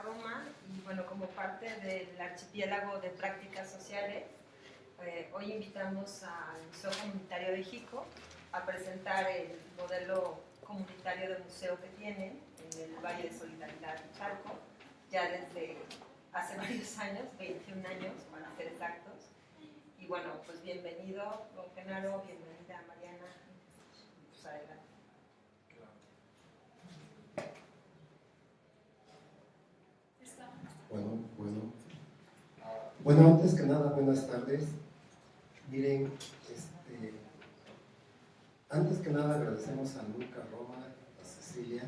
Roma y bueno, como parte del archipiélago de prácticas sociales, hoy invitamos al Museo Comunitario de Jico a presentar el modelo comunitario de museo que tienen en el Valle de Solidaridad de Chalco, ya desde hace varios años, 21 años para ser exactos. Y bueno, pues bienvenido, don Genaro, bienvenida Mariana, pues adelante. Bueno, antes que nada, buenas tardes. Miren, antes que nada agradecemos a Luca, Roma, a Cecilia,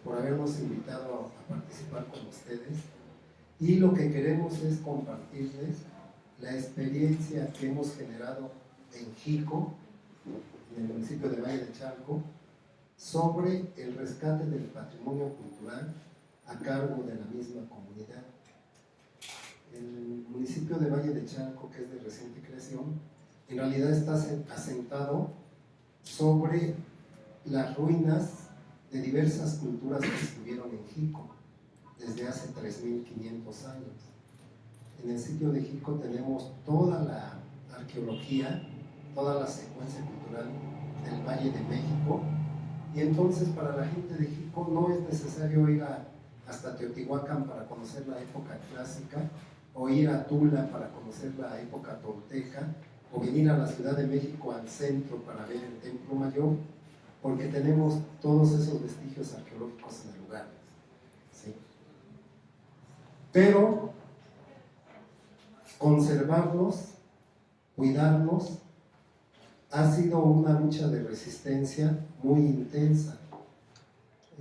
por habernos invitado a participar con ustedes. Y lo que queremos es compartirles la experiencia que hemos generado en Jico, en el municipio de Valle de Chalco, sobre el rescate del patrimonio cultural a cargo de la misma comunidad. El municipio de Valle de Chalco, que es de reciente creación, en realidad está asentado sobre las ruinas de diversas culturas que estuvieron en Jico desde hace 3.500 años. En el sitio de Jico tenemos toda la arqueología, toda la secuencia cultural del Valle de México, y entonces para la gente de Jico no es necesario ir hasta Teotihuacán para conocer la época clásica, o ir a Tula para conocer la época tolteca, o venir a la Ciudad de México al centro para ver el Templo Mayor, porque tenemos todos esos vestigios arqueológicos en el lugar. ¿Sí? Pero conservarlos, cuidarlos, ha sido una lucha de resistencia muy intensa.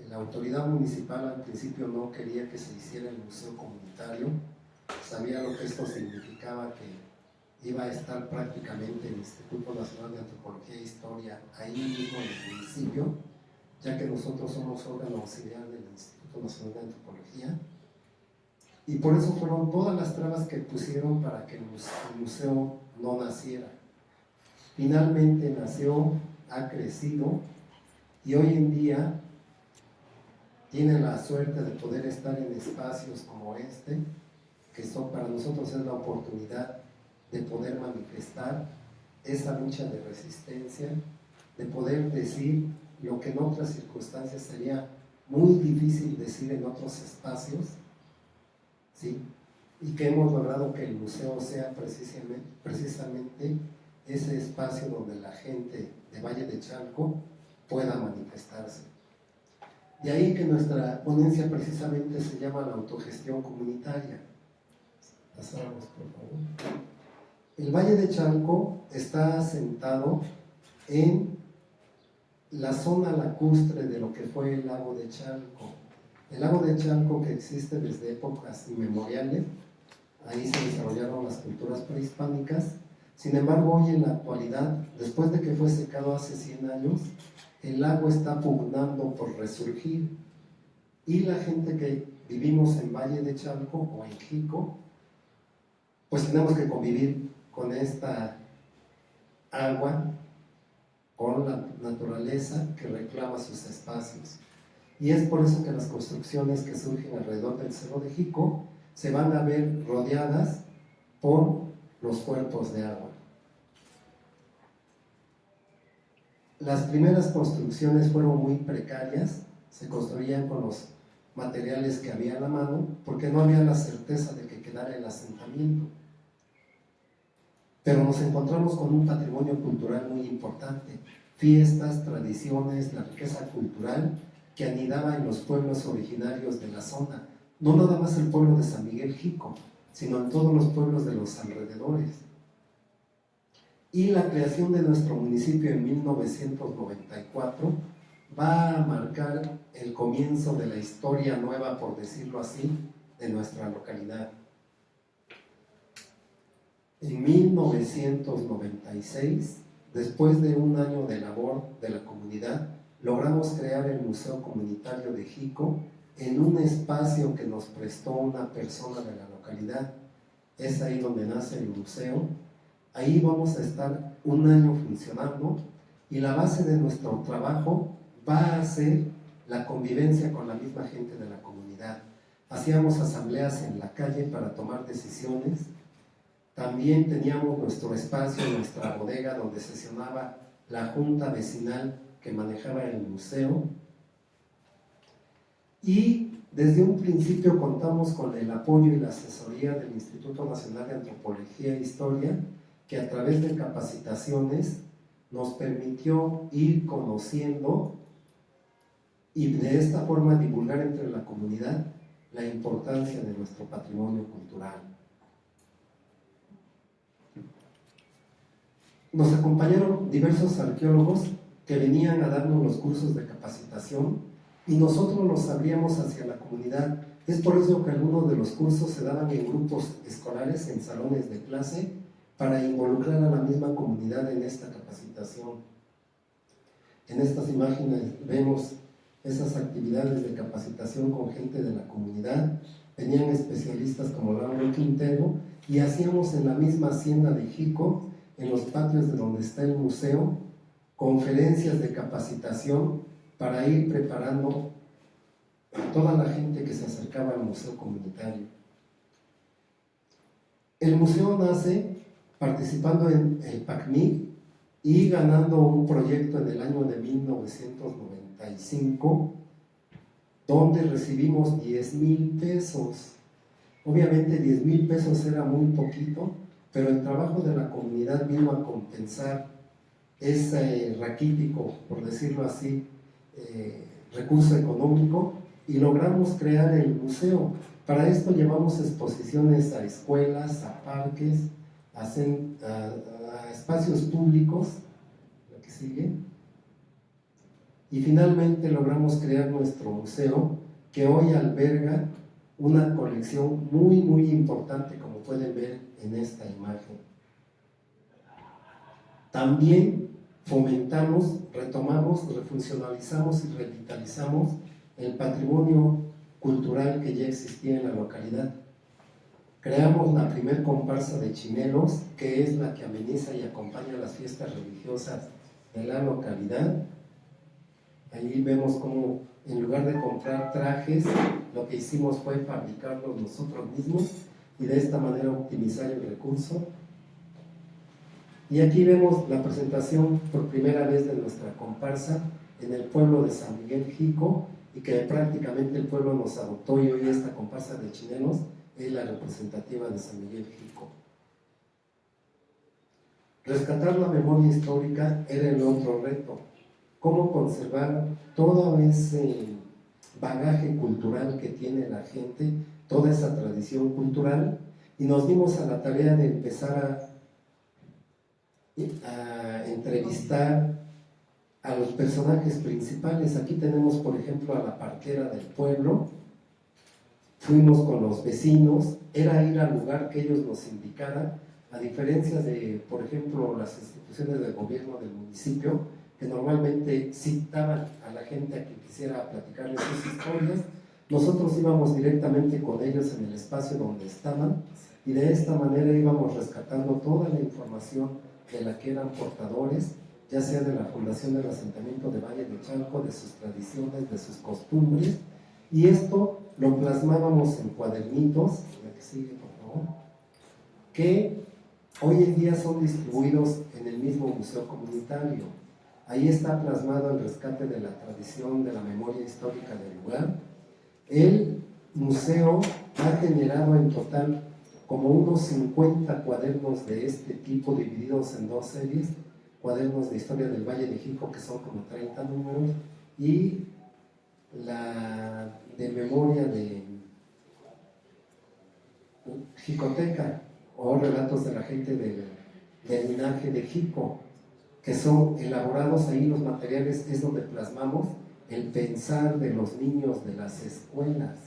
La autoridad municipal al principio no quería que se hiciera el museo comunitario, sabía lo que esto significaba, que iba a estar prácticamente el Instituto Nacional de Antropología e Historia ahí mismo en el municipio, ya que nosotros somos órgano auxiliar del Instituto Nacional de Antropología, y por eso fueron todas las trabas que pusieron para que el museo no naciera. Finalmente nació, ha crecido, y hoy en día tiene la suerte de poder estar en espacios como este, que son para nosotros es la oportunidad de poder manifestar esa lucha de resistencia, de poder decir lo que en otras circunstancias sería muy difícil decir en otros espacios, ¿sí? Y que hemos logrado que el museo sea precisamente ese espacio donde la gente de Valle de Chalco pueda manifestarse. De ahí que nuestra ponencia precisamente se llama la autogestión comunitaria. Pasamos, por favor. El Valle de Chalco está asentado en la zona lacustre de lo que fue el lago de Chalco. El lago de Chalco, que existe desde épocas inmemoriales, ahí se desarrollaron las culturas prehispánicas. Sin embargo, hoy en la actualidad, después de que fue secado hace 100 años, el lago está pugnando por resurgir, y la gente que vivimos en Valle de Chalco o en Jico, pues tenemos que convivir con esta agua, con la naturaleza que reclama sus espacios. Y es por eso que las construcciones que surgen alrededor del Cerro de Jico se van a ver rodeadas por los cuerpos de agua. Las primeras construcciones fueron muy precarias, se construían con los materiales que había a la mano, porque no había la certeza de que quedara el asentamiento. Pero nos encontramos con un patrimonio cultural muy importante, fiestas, tradiciones, la riqueza cultural que anidaba en los pueblos originarios de la zona, no nada más el pueblo de San Miguel Jico, sino en todos los pueblos de los alrededores. Y la creación de nuestro municipio en 1994 va a marcar el comienzo de la historia nueva, por decirlo así, de nuestra localidad. En 1996, después de un año de labor de la comunidad, logramos crear el Museo Comunitario de Jico en un espacio que nos prestó una persona de la localidad. Es ahí donde nace el museo. Ahí vamos a estar un año funcionando, y la base de nuestro trabajo va a ser la convivencia con la misma gente de la comunidad, hacíamos asambleas en la calle para tomar decisiones. También teníamos nuestro espacio, nuestra bodega, donde sesionaba la junta vecinal que manejaba el museo. Y desde un principio contamos con el apoyo y la asesoría del Instituto Nacional de Antropología e Historia, que a través de capacitaciones nos permitió ir conociendo y de esta forma divulgar entre la comunidad la importancia de nuestro patrimonio cultural. Nos acompañaron diversos arqueólogos que venían a darnos los cursos de capacitación y nosotros los abríamos hacia la comunidad. Es por eso que algunos de los cursos se daban en grupos escolares, en salones de clase, para involucrar a la misma comunidad en esta capacitación. En estas imágenes vemos esas actividades de capacitación con gente de la comunidad. Venían especialistas como Laura Quintero y hacíamos en la misma hacienda de Jico, en los patios de donde está el museo, conferencias de capacitación para ir preparando a toda la gente que se acercaba al museo comunitario. El museo nace participando en el PACMIC y ganando un proyecto en el año de 1995, donde recibimos 10,000 pesos. Obviamente 10,000 pesos era muy poquito, pero el trabajo de la comunidad vino a compensar ese raquítico, por decirlo así, recurso económico, y logramos crear el museo. Para esto llevamos exposiciones a escuelas, a parques, a espacios públicos, lo que sigue, y finalmente logramos crear nuestro museo, que hoy alberga una colección muy importante, como pueden ver en esta imagen. También fomentamos, retomamos, refuncionalizamos y revitalizamos el patrimonio cultural que ya existía en la localidad. Creamos la primer comparsa de chinelos, que es la que ameniza y acompaña las fiestas religiosas de la localidad. Ahí vemos cómo, en lugar de comprar trajes, lo que hicimos fue fabricarlos nosotros mismos y de esta manera optimizar el recurso. Y aquí vemos la presentación por primera vez de nuestra comparsa en el pueblo de San Miguel Jico, y que prácticamente el pueblo nos adoptó, y hoy esta comparsa de chinelos es la representativa de San Miguel Jico. Rescatar la memoria histórica era el otro reto. Cómo conservar todo ese bagaje cultural que tiene la gente, toda esa tradición cultural, y nos dimos a la tarea de empezar a entrevistar a los personajes principales. Aquí tenemos, por ejemplo, a la partera del pueblo. Fuimos con los vecinos, era ir al lugar que ellos nos indicaran, a diferencia de, por ejemplo, las instituciones del gobierno del municipio, que normalmente citaban a la gente a que quisiera platicarles sus historias. Nosotros íbamos directamente con ellos en el espacio donde estaban, y de esta manera íbamos rescatando toda la información de la que eran portadores, ya sea de la fundación del asentamiento de Valle de Chalco, de sus tradiciones, de sus costumbres, y esto lo plasmábamos en cuadernitos, la que sigue, por favor, que hoy en día son distribuidos en el mismo museo comunitario. Ahí está plasmado el rescate de la tradición, de la memoria histórica del lugar. El museo ha generado en total como unos 50 cuadernos de este tipo, divididos en 2 series, cuadernos de historia del Valle de Jico, que son como 30 números, y la de memoria de Jicoteca, o relatos de la gente del linaje de Jico, que son elaborados ahí. Los materiales es donde plasmamos el pensar de los niños de las escuelas.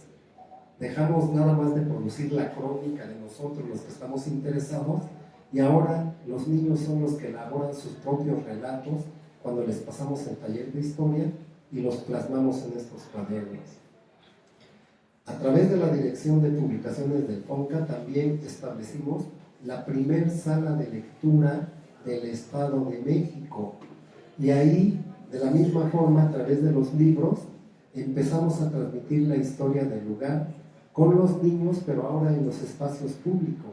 Dejamos nada más de producir la crónica de nosotros, los que estamos interesados, y ahora los niños son los que elaboran sus propios relatos cuando les pasamos el taller de historia y los plasmamos en estos cuadernos. A través de la Dirección de Publicaciones del FONCA también establecimos la primer sala de lectura del Estado de México, y ahí, de la misma forma, a través de los libros, empezamos a transmitir la historia del lugar con los niños, pero ahora en los espacios públicos,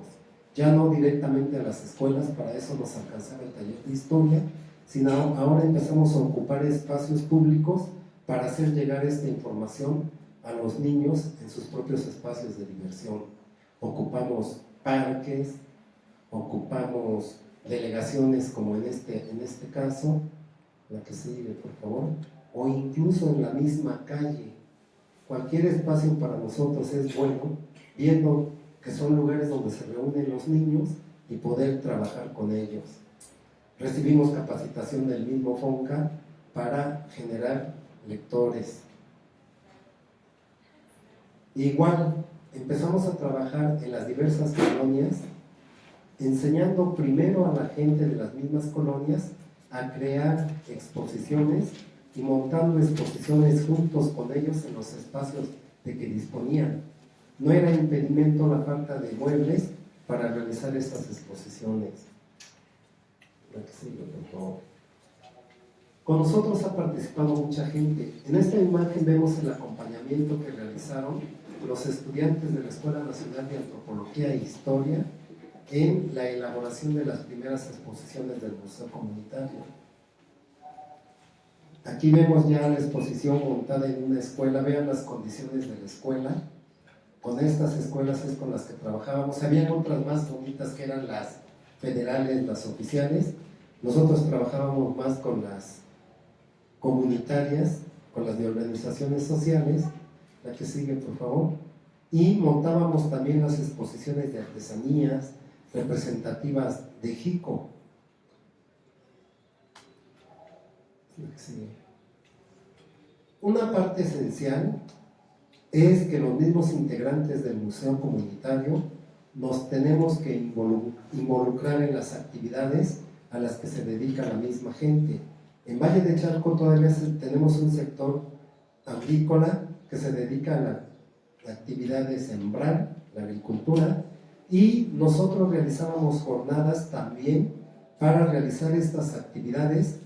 ya no directamente a las escuelas. Para eso nos alcanzaba el taller de historia, sino ahora empezamos a ocupar espacios públicos para hacer llegar esta información a los niños en sus propios espacios de diversión. Ocupamos parques, ocupamos delegaciones como en este caso, la que sigue por favor, o incluso en la misma calle. Cualquier espacio para nosotros es bueno, viendo que son lugares donde se reúnen los niños y poder trabajar con ellos. Recibimos capacitación del mismo FONCA para generar lectores. Igual, empezamos a trabajar en las diversas colonias, enseñando primero a la gente de las mismas colonias a crear exposiciones y montando exposiciones juntos con ellos en los espacios de que disponían. No era impedimento la falta de muebles para realizar estas exposiciones. Por favor. Con nosotros ha participado mucha gente. En esta imagen vemos el acompañamiento que realizaron los estudiantes de la Escuela Nacional de Antropología e Historia en la elaboración de las primeras exposiciones del Museo Comunitario. Aquí vemos ya la exposición montada en una escuela. Vean las condiciones de la escuela. Con estas escuelas es con las que trabajábamos. Habían otras más bonitas que eran las federales, las oficiales. Nosotros trabajábamos más con las comunitarias, con las de organizaciones sociales. La que sigue, por favor. Y montábamos también las exposiciones de artesanías representativas de Jico. La que sigue. Una parte esencial es que los mismos integrantes del museo comunitario nos tenemos que involucrar en las actividades a las que se dedica la misma gente. En Valle de Chalco todavía tenemos un sector agrícola que se dedica a la actividad de sembrar, la agricultura, y nosotros realizábamos jornadas también para realizar estas actividades,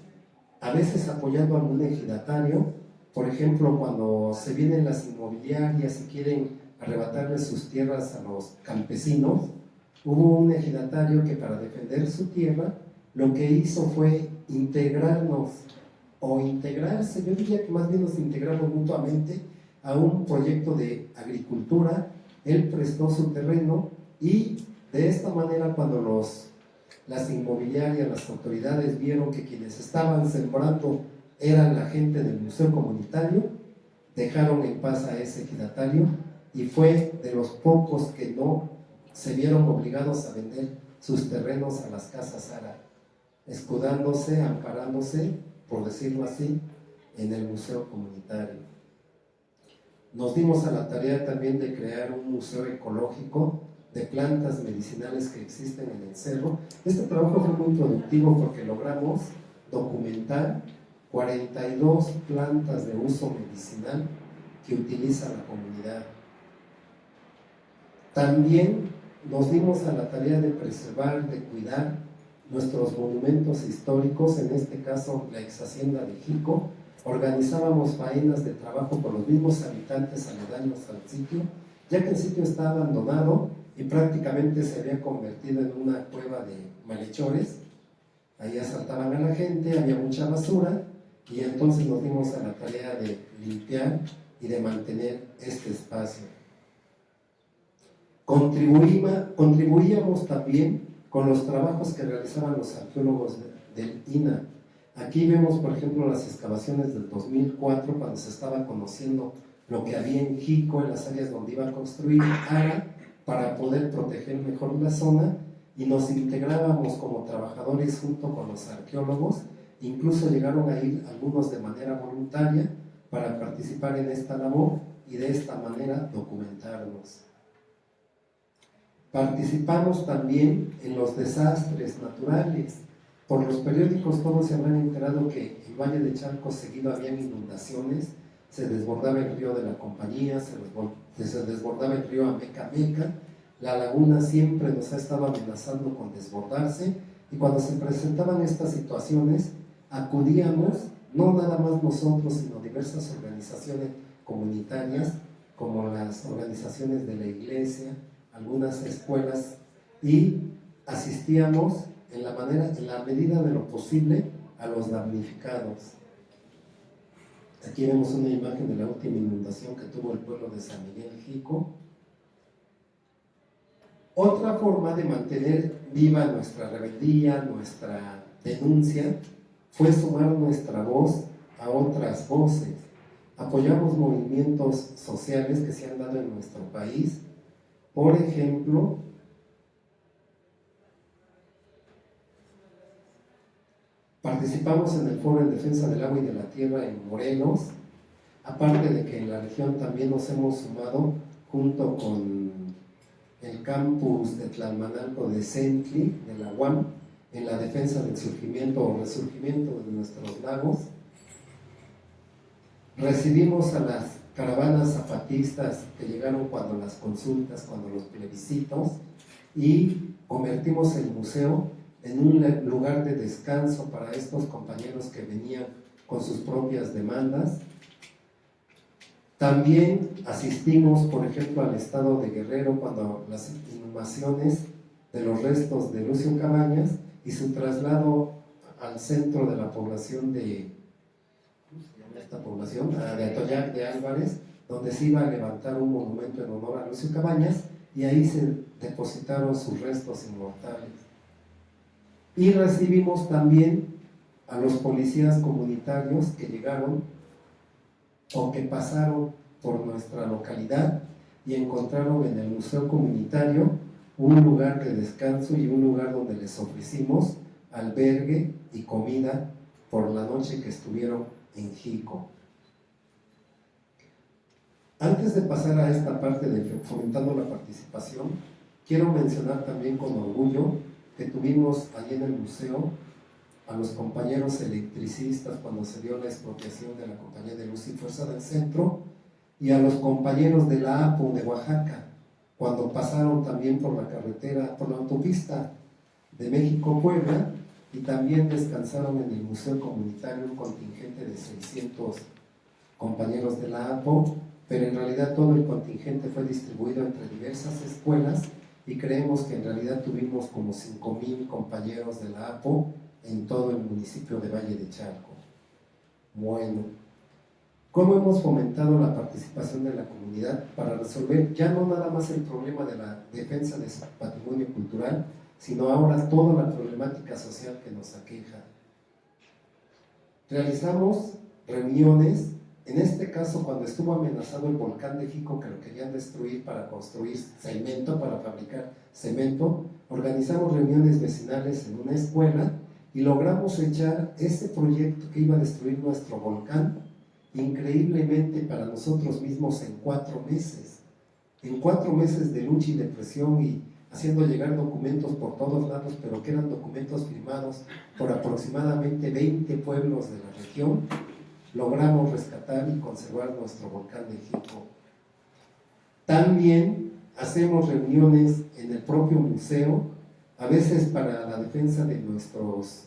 a veces apoyando a algún ejidatario. Por ejemplo, cuando se vienen las inmobiliarias y quieren arrebatarles sus tierras a los campesinos, hubo un ejidatario que para defender su tierra lo que hizo fue integrarnos, o integrarse, yo diría que más bien nos integramos mutuamente a un proyecto de agricultura. Él prestó su terreno y de esta manera cuando las inmobiliarias, las autoridades vieron que quienes estaban sembrando eran la gente del museo comunitario, dejaron en paz a ese ejidatario y fue de los pocos que no se vieron obligados a vender sus terrenos a las casas Ara, escudándose, amparándose, por decirlo así, en el museo comunitario. Nos dimos a la tarea también de crear un museo ecológico de plantas medicinales que existen en el cerro. Este trabajo fue muy productivo porque logramos documentar 42 plantas de uso medicinal que utiliza la comunidad. También nos dimos a la tarea de preservar, de cuidar nuestros monumentos históricos, en este caso la ex hacienda de Jico. Organizábamos faenas de trabajo con los mismos habitantes aledaños al sitio, ya que el sitio está abandonado y prácticamente se había convertido en una cueva de malhechores. Ahí asaltaban a la gente, había mucha basura, y entonces nos dimos a la tarea de limpiar y de mantener este espacio. Contribuíamos también con los trabajos que realizaban los arqueólogos del INA. Aquí vemos, por ejemplo, las excavaciones del 2004, cuando se estaba conociendo lo que había en Jico, en las áreas donde iba a construir Ara, para poder proteger mejor la zona, y nos integrábamos como trabajadores junto con los arqueólogos. Incluso llegaron a ir algunos de manera voluntaria para participar en esta labor y de esta manera documentarnos. Participamos también en los desastres naturales. Por los periódicos todos se habrán enterado que en Valle de Chalco seguido habían inundaciones, se desbordaba el río de la Compañía, se desbordaba el río Ameca-Meca, la laguna siempre nos ha estado amenazando con desbordarse, y cuando se presentaban estas situaciones acudíamos, no nada más nosotros, sino diversas organizaciones comunitarias, como las organizaciones de la iglesia, algunas escuelas, y asistíamos en la medida de lo posible a los damnificados. Aquí vemos una imagen de la última inundación que tuvo el pueblo de San Miguel Jico. Otra forma de mantener viva nuestra rebeldía, nuestra denuncia, fue sumar nuestra voz a otras voces. Apoyamos movimientos sociales que se han dado en nuestro país. Por ejemplo, participamos en el Foro en Defensa del Agua y de la Tierra en Morelos, aparte de que en la región también nos hemos sumado junto con el campus de Tlalmanalco de Centli, de la UAM, en la defensa del surgimiento o resurgimiento de nuestros lagos. Recibimos a las caravanas zapatistas que llegaron cuando las consultas, cuando los plebiscitos, y convertimos el museo en un lugar de descanso para estos compañeros que venían con sus propias demandas. También asistimos, por ejemplo, al estado de Guerrero cuando las inhumaciones de los restos de Lucio Cabañas y su traslado al centro de la población de, ¿cómo se llama esta población? De Atoyac de Álvarez, donde se iba a levantar un monumento en honor a Lucio Cabañas, y ahí se depositaron sus restos inmortales. Y recibimos también a los policías comunitarios que llegaron o que pasaron por nuestra localidad y encontraron en el museo comunitario un lugar de descanso y un lugar donde les ofrecimos albergue y comida por la noche que estuvieron en Jico. Antes de pasar a esta parte de fomentando la participación, quiero mencionar también con orgullo que tuvimos allí en el museo a los compañeros electricistas cuando se dio la expropiación de la Compañía de Luz y Fuerza del Centro, y a los compañeros de la APO de Oaxaca cuando pasaron también por la carretera, por la autopista de México-Puebla, y también descansaron en el museo comunitario un contingente de 600 compañeros de la APO, pero en realidad todo el contingente fue distribuido entre diversas escuelas, y creemos que en realidad tuvimos como 5,000 compañeros de la APO en todo el municipio de Valle de Chalco. Bueno, ¿cómo hemos fomentado la participación de la comunidad para resolver ya no nada más el problema de la defensa de su patrimonio cultural, sino ahora toda la problemática social que nos aqueja? Realizamos reuniones, en este caso cuando estuvo amenazado el volcán de Jico, que lo querían destruir para construir cemento, para fabricar cemento, organizamos reuniones vecinales en una escuela y logramos echar ese proyecto que iba a destruir nuestro volcán, increíblemente para nosotros mismos, en 4 meses. En 4 meses de lucha y de presión y haciendo llegar documentos por todos lados, pero que eran documentos firmados por aproximadamente 20 pueblos de la región, logramos rescatar y conservar nuestro volcán de Jico. También hacemos reuniones en el propio museo, a veces para la defensa de nuestros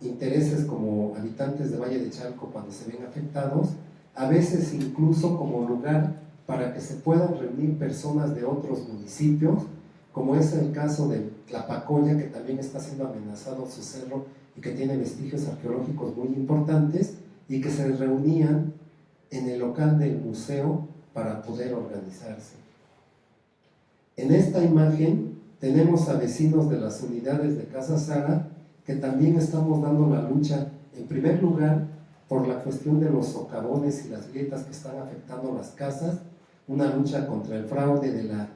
intereses como habitantes de Valle de Chalco cuando se ven afectados, a veces incluso como lugar para que se puedan reunir personas de otros municipios, como es el caso de Tlapacoya, que también está siendo amenazado su cerro y que tiene vestigios arqueológicos muy importantes, y que se reunían en el local del museo para poder organizarse. En esta imagen tenemos a vecinos de las unidades de Casa Sara que también estamos dando la lucha, en primer lugar, por la cuestión de los socavones y las grietas que están afectando las casas, una lucha contra el fraude de la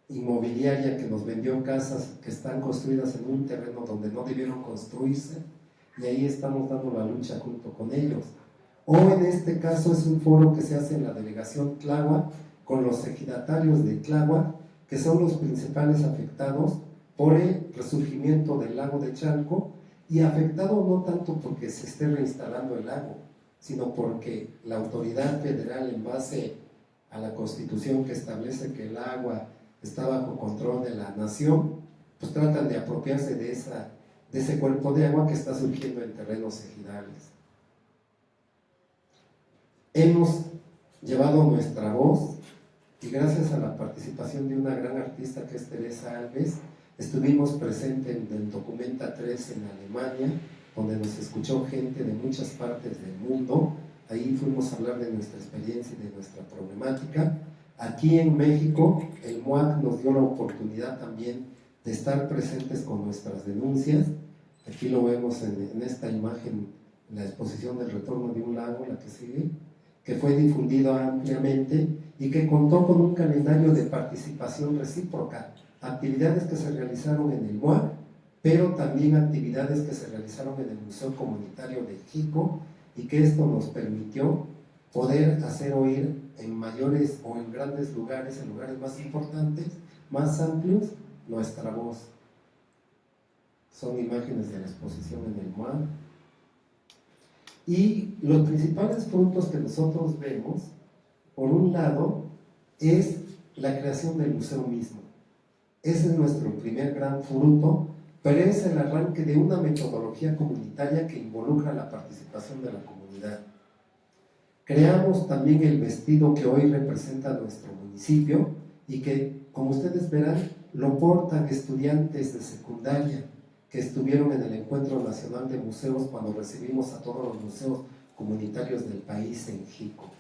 inmobiliaria que nos vendió casas que están construidas en un terreno donde no debieron construirse, y ahí estamos dando la lucha junto con ellos. O en este caso es un foro que se hace en la delegación Tláhuac con los ejidatarios de Tláhuac, que son los principales afectados por el resurgimiento del lago de Chalco, y afectado no tanto porque se esté reinstalando el lago, sino porque la autoridad federal, en base a la Constitución que establece que el agua está bajo control de la nación, pues tratan de apropiarse de ese cuerpo de agua que está surgiendo en terrenos ejidales. Hemos llevado nuestra voz y gracias a la participación de una gran artista que es Teresa Alves, estuvimos presentes en el Documenta 3 en Alemania, donde nos escuchó gente de muchas partes del mundo. Ahí fuimos a hablar de nuestra experiencia y de nuestra problemática. Aquí en México, el MUAC nos dio la oportunidad también de estar presentes con nuestras denuncias. Aquí lo vemos en esta imagen, la exposición del retorno de un lago, la que sigue, que fue difundido ampliamente y que contó con un calendario de participación recíproca, actividades que se realizaron en el MUAC, pero también actividades que se realizaron en el Museo Comunitario de Jico, y que esto nos permitió poder hacer oír en mayores o en grandes lugares, en lugares más importantes, más amplios, nuestra voz. Son imágenes de la exposición en el MUAC. Y los principales frutos que nosotros vemos, por un lado, es la creación del museo mismo. Ese es nuestro primer gran fruto, pero es el arranque de una metodología comunitaria que involucra la participación de la comunidad. Creamos también el vestido que hoy representa nuestro municipio y que, como ustedes verán, lo portan estudiantes de secundaria que estuvieron en el Encuentro Nacional de Museos cuando recibimos a todos los museos comunitarios del país en Jico.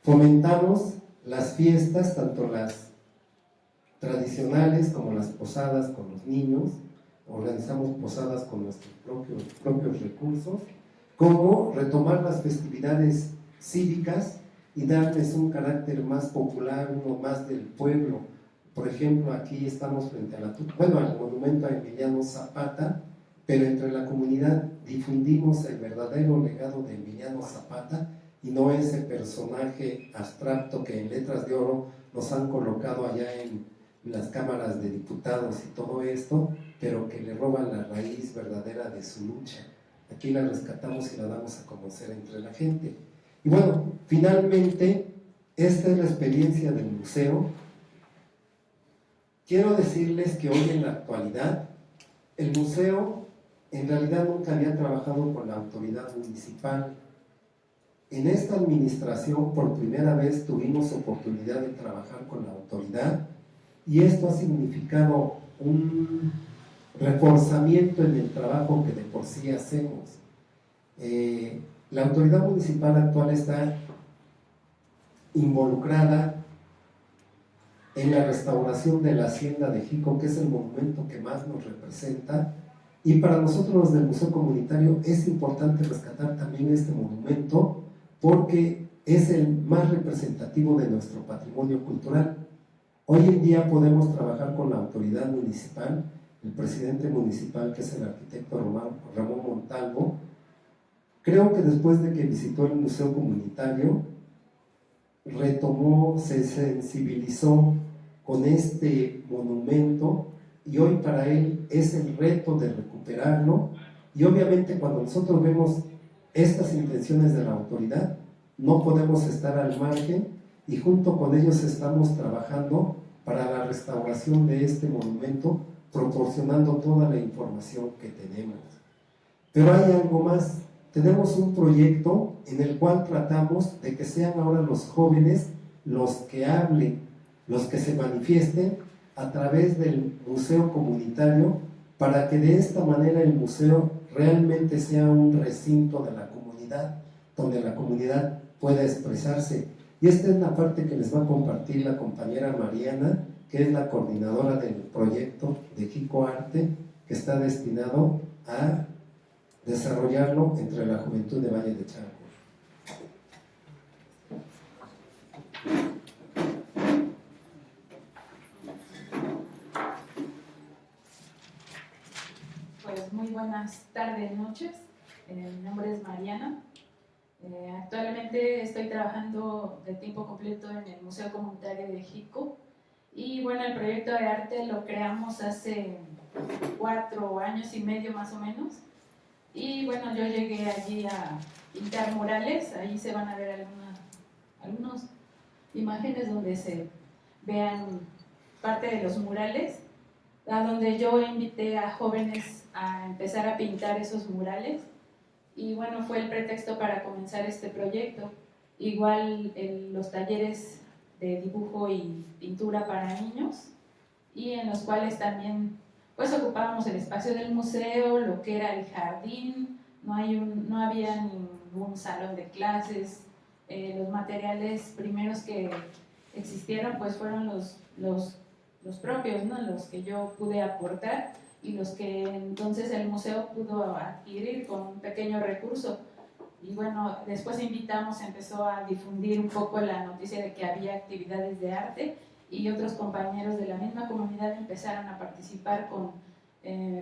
Fomentamos las fiestas, tanto las tradicionales como las posadas con los niños, organizamos posadas con nuestros propios recursos, como retomar las festividades cívicas y darles un carácter más popular, uno más del pueblo. Por ejemplo, aquí estamos frente al monumento a Emiliano Zapata, pero entre la comunidad difundimos el verdadero legado de Emiliano Zapata y no ese personaje abstracto que en letras de oro nos han colocado allá en las cámaras de diputados y todo esto, pero que le roban la raíz verdadera de su lucha. Aquí la rescatamos y la damos a conocer entre la gente. Y bueno, finalmente, esta es la experiencia del museo. Quiero decirles que hoy en la actualidad, el museo en realidad nunca había trabajado con la autoridad municipal. En esta administración, por primera vez, tuvimos oportunidad de trabajar con la autoridad, y esto ha significado un reforzamiento en el trabajo que de por sí hacemos. La autoridad municipal actual está involucrada en la restauración de la hacienda de Jico, que es el monumento que más nos representa, y para nosotros los del Museo Comunitario es importante rescatar también este monumento porque es el más representativo de nuestro patrimonio cultural. Hoy en día podemos trabajar con la autoridad municipal, el presidente municipal, que es el arquitecto Ramón Montalvo. Creo que después de que visitó el Museo Comunitario, retomó, se sensibilizó con este monumento, y hoy para él es el reto de recuperarlo. Y obviamente cuando nosotros vemos estas intenciones de la autoridad, no podemos estar al margen, y junto con ellos estamos trabajando para la restauración de este monumento, proporcionando toda la información que tenemos. Pero hay algo más. Tenemos un proyecto en el cual tratamos de que sean ahora los jóvenes los que hablen, los que se manifiesten a través del museo comunitario, para que de esta manera el museo realmente sea un recinto de la comunidad, donde la comunidad pueda expresarse. Y esta es la parte que les va a compartir la compañera Mariana, que es la coordinadora del proyecto de Jico Arte, que está destinado a desarrollarlo entre la juventud de Valle de Chalco. Pues muy buenas tardes, noches. Mi nombre es Mariana. Actualmente estoy trabajando de tiempo completo en el Museo Comunitario de Jico, y bueno, el proyecto de arte lo creamos hace 4 años y medio más o menos, y bueno, yo llegué allí a pintar murales. Ahí se van a ver algunas imágenes donde se vean parte de los murales, a donde yo invité a jóvenes a empezar a pintar esos murales. Y bueno, fue el pretexto para comenzar este proyecto. Igual los talleres de dibujo y pintura para niños, y en los cuales también pues ocupábamos el espacio del museo, lo que era el jardín, no había ningún salón de clases. Los materiales primeros que existieron pues fueron los propios, ¿no? Los que yo pude aportar y los que entonces el museo pudo adquirir con un pequeño recurso. Y bueno, después empezó a difundir un poco la noticia de que había actividades de arte, y otros compañeros de la misma comunidad empezaron a participar con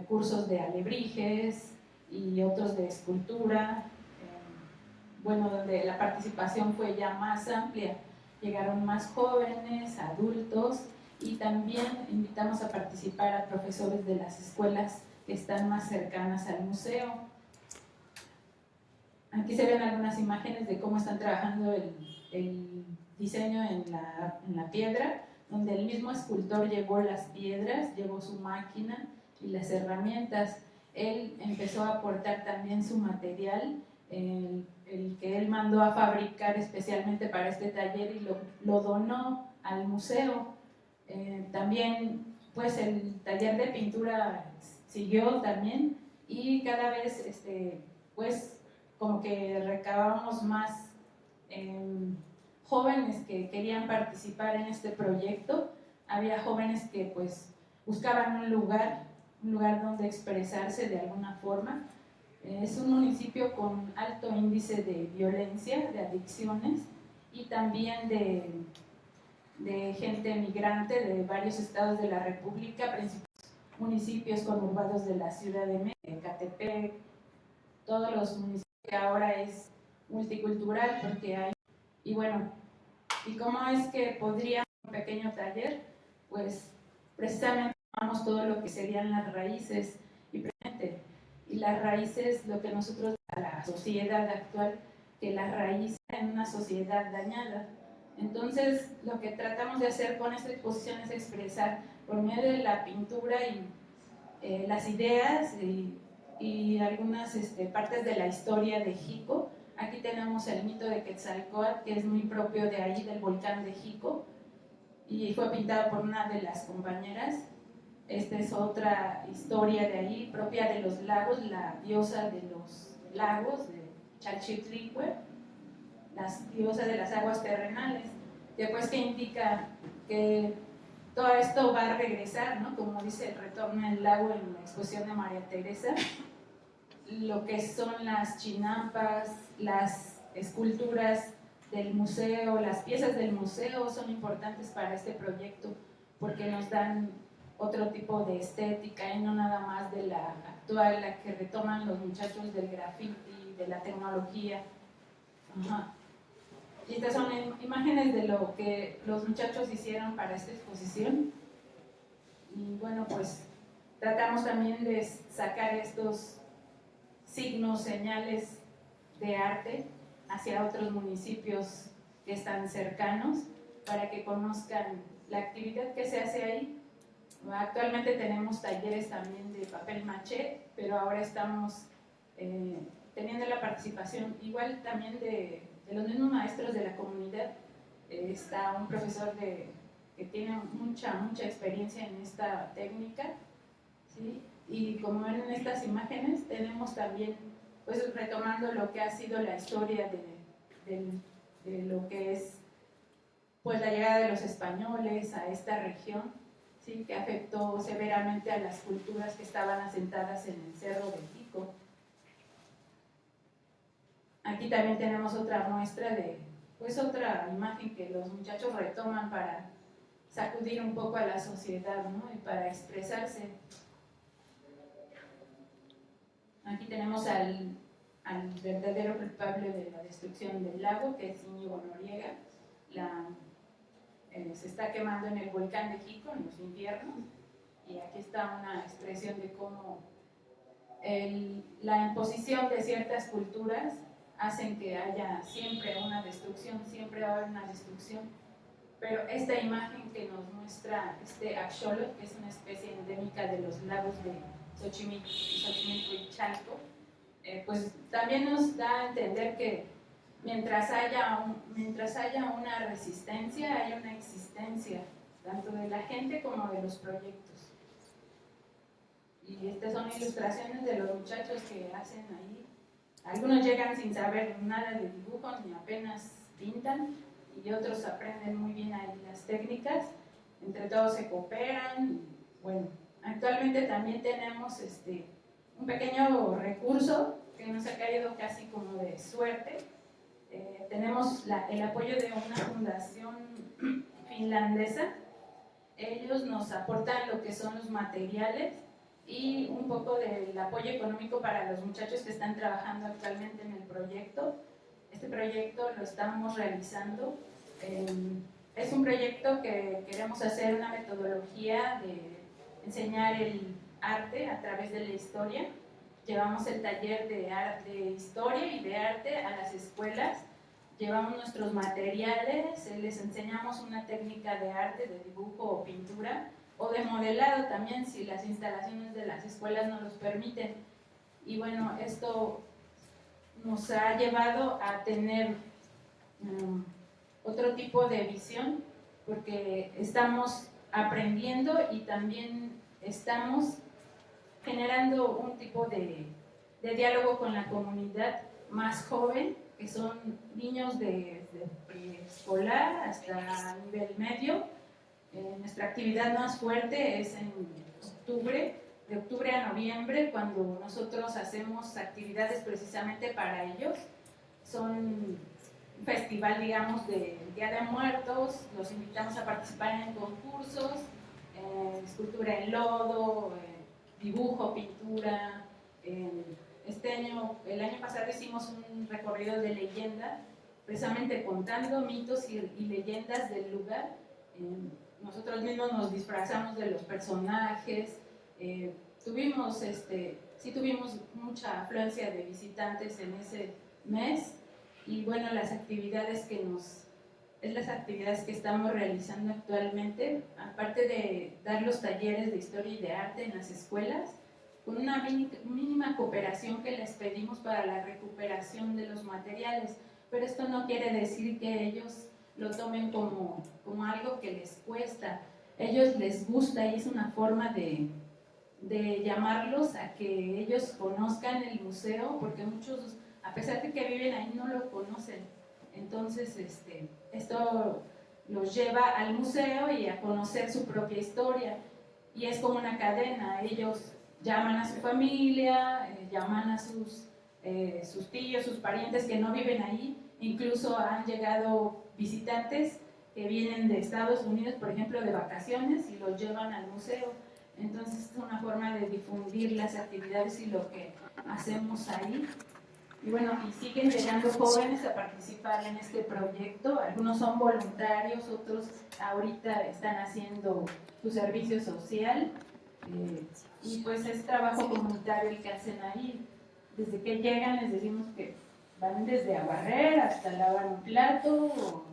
cursos de alebrijes y otros de escultura, bueno, donde la participación fue ya más amplia. Llegaron más jóvenes, adultos, y también invitamos a participar a profesores de las escuelas que están más cercanas al museo. Aquí se ven algunas imágenes de cómo están trabajando el diseño en la piedra, donde el mismo escultor llevó las piedras, llevó su máquina y las herramientas. Él empezó a aportar también su material, el que él mandó a fabricar especialmente para este taller, y lo donó al museo. También pues el taller de pintura siguió también, y cada vez pues como que recabábamos más jóvenes que querían participar en este proyecto. Había jóvenes que pues buscaban un lugar donde expresarse de alguna forma. Es un municipio con alto índice de violencia, de adicciones, y también de gente migrante de varios estados de la República, principalmente municipios conurbados de la Ciudad de México, Ecatepec, todos los municipios que ahora es multicultural porque hay. Y bueno, ¿y cómo es que podríamos un pequeño taller? Pues precisamente tomamos todo lo que serían las raíces y presente. Y las raíces, lo que nosotros, a la sociedad actual, que las raíces en una sociedad dañada. Entonces, lo que tratamos de hacer con esta exposición es expresar por medio de la pintura y las ideas y algunas partes de la historia de Jico. Aquí tenemos el mito de Quetzalcóatl, que es muy propio de ahí, del volcán de Jico, y fue pintado por una de las compañeras. Esta es otra historia de ahí, propia de los lagos, la diosa de los lagos, de Chalchitlicue, la diosa de las aguas terrenales, después que indica que todo esto va a regresar, ¿no? Como dice el retorno al lago en la exposición de María Teresa. Lo que son las chinampas, las esculturas del museo, las piezas del museo son importantes para este proyecto porque nos dan otro tipo de estética y no nada más de la actual, la que retoman los muchachos del graffiti, de la tecnología. Ajá. Y estas son imágenes de lo que los muchachos hicieron para esta exposición. Y bueno, pues tratamos también de sacar estos signos, señales de arte hacia otros municipios que están cercanos para que conozcan la actividad que se hace ahí. Actualmente tenemos talleres también de papel maché, pero ahora estamos teniendo la participación igual también de los mismos maestros de la comunidad. Está un profesor que tiene mucha experiencia en esta técnica, ¿sí? Y como ven en estas imágenes, tenemos también, pues retomando lo que ha sido la historia de lo que es pues la llegada de los españoles a esta región, ¿sí? Que afectó severamente a las culturas que estaban asentadas en el Cerro de Jico. Aquí también tenemos otra muestra pues otra imagen que los muchachos retoman para sacudir un poco a la sociedad, ¿no? Y para expresarse. Aquí tenemos al verdadero culpable de la destrucción del lago, que es Íñigo Noriega. Se está quemando en el volcán de Jico, en los infiernos, y aquí está una expresión de cómo la imposición de ciertas culturas hacen que haya siempre una destrucción, siempre va a haber una destrucción. Pero esta imagen que nos muestra este axolotl, que es una especie endémica de los lagos de Xochimilco y Chalco, pues también nos da a entender que mientras haya una resistencia, hay una existencia, tanto de la gente como de los proyectos. Y estas son ilustraciones de los muchachos que hacen ahí. Algunos llegan sin saber nada de dibujo, ni apenas pintan, y otros aprenden muy bien ahí las técnicas. Entre todos se cooperan. Y, bueno, actualmente también tenemos un pequeño recurso que nos ha caído casi como de suerte. Tenemos el apoyo de una fundación finlandesa. Ellos nos aportan lo que son los materiales y un poco del apoyo económico para los muchachos que están trabajando actualmente en el proyecto. Este proyecto lo estamos realizando. Es un proyecto que queremos hacer una metodología de enseñar el arte a través de la historia. Llevamos el taller de historia y de arte a las escuelas, llevamos nuestros materiales, les enseñamos una técnica de arte, de dibujo o pintura, o de modelado también, si las instalaciones de las escuelas nos los permiten. Y bueno, esto nos ha llevado a tener otro tipo de visión, porque estamos aprendiendo y también estamos generando un tipo de diálogo con la comunidad más joven, que son niños de preescolar hasta nivel medio. Nuestra actividad más fuerte es en octubre, de octubre a noviembre, cuando nosotros hacemos actividades precisamente para ellos. Son un festival, digamos, de Día de Muertos, los invitamos a participar en concursos, escultura en lodo, dibujo, pintura. El año pasado hicimos un recorrido de leyenda, precisamente contando mitos y leyendas del lugar. Nosotros mismos nos disfrazamos de los personajes. Tuvimos mucha afluencia de visitantes en ese mes, y bueno, las actividades que estamos realizando actualmente, aparte de dar los talleres de historia y de arte en las escuelas, con una mínima cooperación que les pedimos para la recuperación de los materiales, pero esto no quiere decir que ellos lo tomen como algo que les cuesta. Ellos les gusta y es una forma de llamarlos a que ellos conozcan el museo, porque muchos, a pesar de que viven ahí, no lo conocen. Entonces, esto los lleva al museo y a conocer su propia historia, y es como una cadena. Ellos llaman a su familia, llaman a sus tíos, sus parientes que no viven ahí. Incluso han llegado visitantes que vienen de Estados Unidos, por ejemplo, de vacaciones, y los llevan al museo. Entonces es una forma de difundir las actividades y lo que hacemos ahí. Y bueno, y siguen llegando jóvenes a participar en este proyecto. Algunos son voluntarios, otros ahorita están haciendo su servicio social. Y pues es trabajo comunitario el que hacen ahí. Desde que llegan les decimos que van desde a barrer hasta lavar un plato, o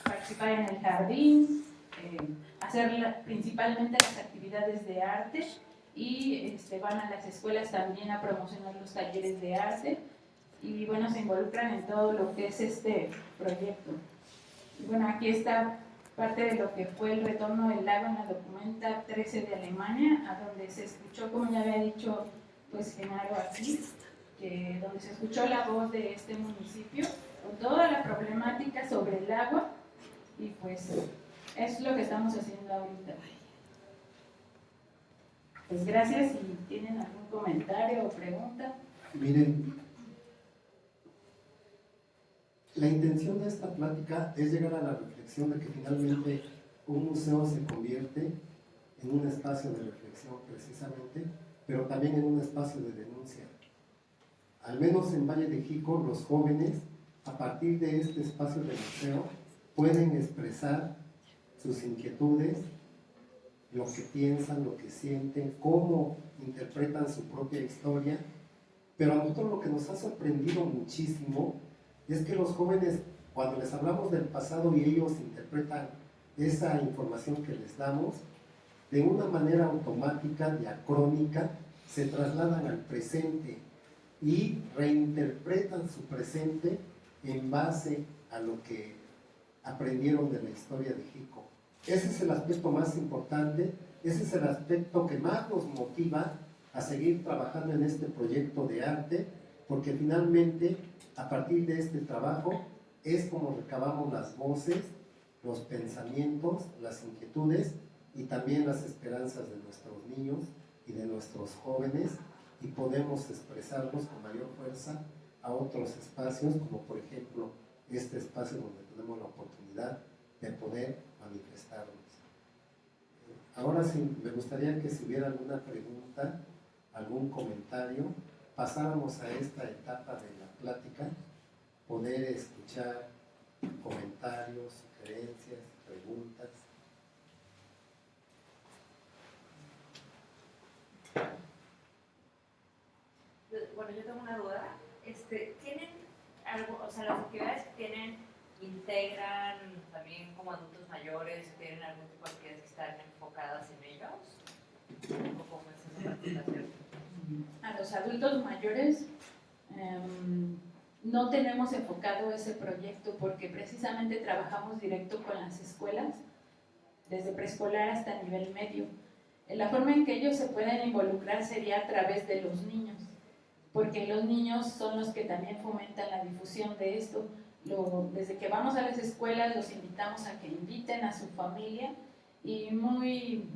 participar en el jardín, hacer principalmente las actividades de arte, y van a las escuelas también a promocionar los talleres de arte, y bueno, se involucran en todo lo que es este proyecto. Y bueno, aquí está parte de lo que fue el retorno del lago en la Documenta 13 de Alemania, a donde se escuchó, como ya había dicho pues Genaro aquí, donde se escuchó la voz de este municipio con toda la problemática sobre el agua, y pues es lo que estamos haciendo ahorita. Pues gracias. Si tienen algún comentario o pregunta. Miren, la intención de esta plática es llegar a la reflexión de que finalmente un museo se convierte en un espacio de reflexión precisamente, pero también en un espacio de denuncia. Al menos en Valle de Xico, los jóvenes, a partir de este espacio de museo, pueden expresar sus inquietudes, lo que piensan, lo que sienten, cómo interpretan su propia historia. Pero a nosotros lo que nos ha sorprendido muchísimo es que los jóvenes, cuando les hablamos del pasado y ellos interpretan esa información que les damos, de una manera automática, diacrónica, se trasladan al presente y reinterpretan su presente en base a lo que aprendieron de la historia de Jico. Ese es el aspecto más importante, ese es el aspecto que más nos motiva a seguir trabajando en este proyecto de arte, porque finalmente, a partir de este trabajo, es como recabamos las voces, los pensamientos, las inquietudes y también las esperanzas de nuestros niños y de nuestros jóvenes, y podemos expresarlos con mayor fuerza a otros espacios, como por ejemplo este espacio donde tenemos la oportunidad de poder manifestarnos. Ahora sí, me gustaría que si hubiera alguna pregunta, algún comentario, pasáramos a esta etapa de la plática, poder escuchar comentarios, sugerencias, preguntas. Bueno, yo tengo una duda. ¿Tienen algo, o sea, las actividades que tienen, integran también como adultos mayores, tienen algún tipo de actividades que están enfocadas en ellos? ¿O cómo es esa participación? A los adultos mayores no tenemos enfocado ese proyecto porque precisamente trabajamos directo con las escuelas, desde preescolar hasta nivel medio. La forma en que ellos se pueden involucrar sería a través de los niños, porque los niños son los que también fomentan la difusión de esto. Desde que vamos a las escuelas los invitamos a que inviten a su familia y muy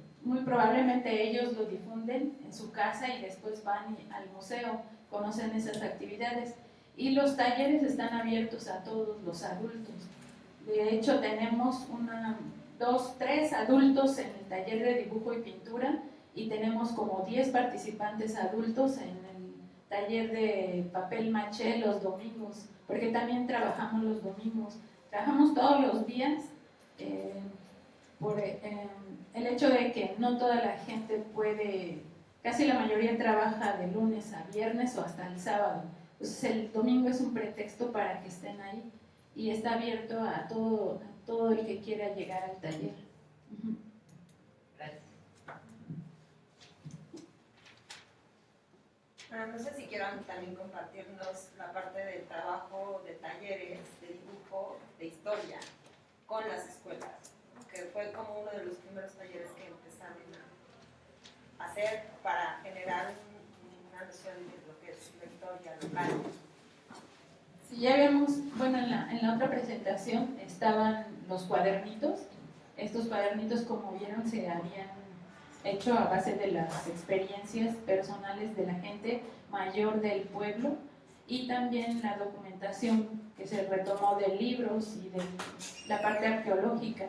probablemente ellos lo difunden en su casa y después van al museo, conocen esas actividades. Y los talleres están abiertos a todos los adultos. De hecho, tenemos 3 adultos en el taller de dibujo y pintura y tenemos como 10 participantes adultos en el taller de papel maché los domingos, porque también trabajamos los domingos. Trabajamos todos los días por el hecho de que no toda la gente puede, casi la mayoría trabaja de lunes a viernes o hasta el sábado. Entonces el domingo es un pretexto para que estén ahí y está abierto a todo el que quiera llegar al taller. Gracias. No sé si quieran también compartirnos la parte del trabajo de talleres de dibujo, de historia, con las escuelas, que fue como uno de los primeros talleres que empezaron a hacer para generar una noción de lo que es la historia local. Si ya vemos, bueno, en la otra presentación estaban los cuadernitos. Estos cuadernitos, como vieron, se habían hecho a base de las experiencias personales de la gente mayor del pueblo y también la documentación que se retomó de libros y de la parte arqueológica.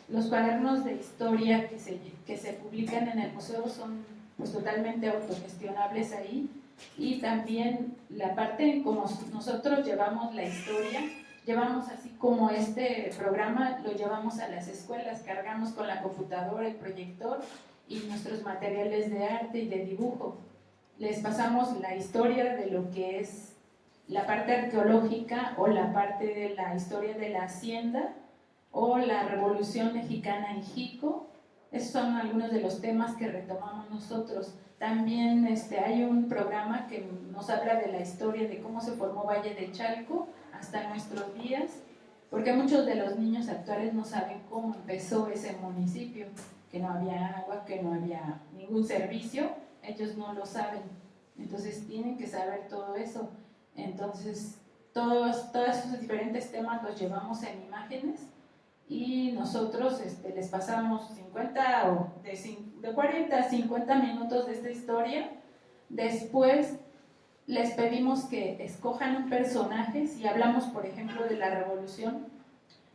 Los cuadernos de historia que se publican en el museo son pues totalmente autogestionables ahí, y también la parte como nosotros llevamos la historia, llevamos así como este programa, lo llevamos a las escuelas, cargamos con la computadora, el proyector y nuestros materiales de arte y de dibujo. Les pasamos la historia de lo que es la parte arqueológica o la parte de la historia de la hacienda o la Revolución Mexicana en Jico. Esos son algunos de los temas que retomamos nosotros. También hay un programa que nos habla de la historia de cómo se formó Valle de Chalco hasta nuestros días, porque muchos de los niños actuales no saben cómo empezó ese municipio, que no había agua, que no había ningún servicio, ellos no lo saben, entonces tienen que saber todo eso. Entonces todos esos diferentes temas los llevamos en imágenes y nosotros les pasamos 50 o de 40 a 50 minutos de esta historia. Después les pedimos que escojan un personaje. Si hablamos, por ejemplo, de la revolución,